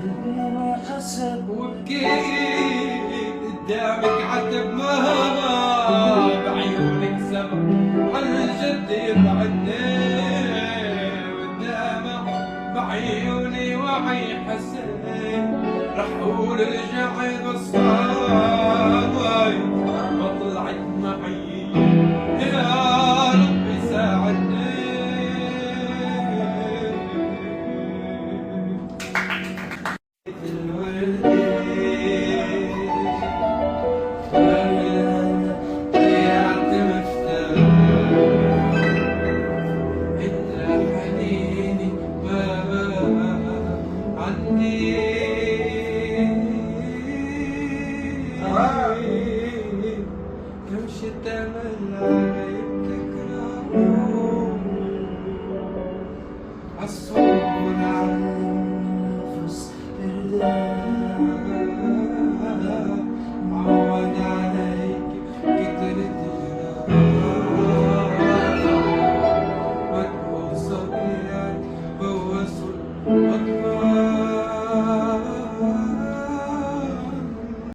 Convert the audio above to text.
قلبي ما حسب وبكيت قدامك عتب ما بعيونك سبق عالجد بعدني قدامك بعيوني وعي حسيت رح اقول رجعت بس ما طلعت معي يا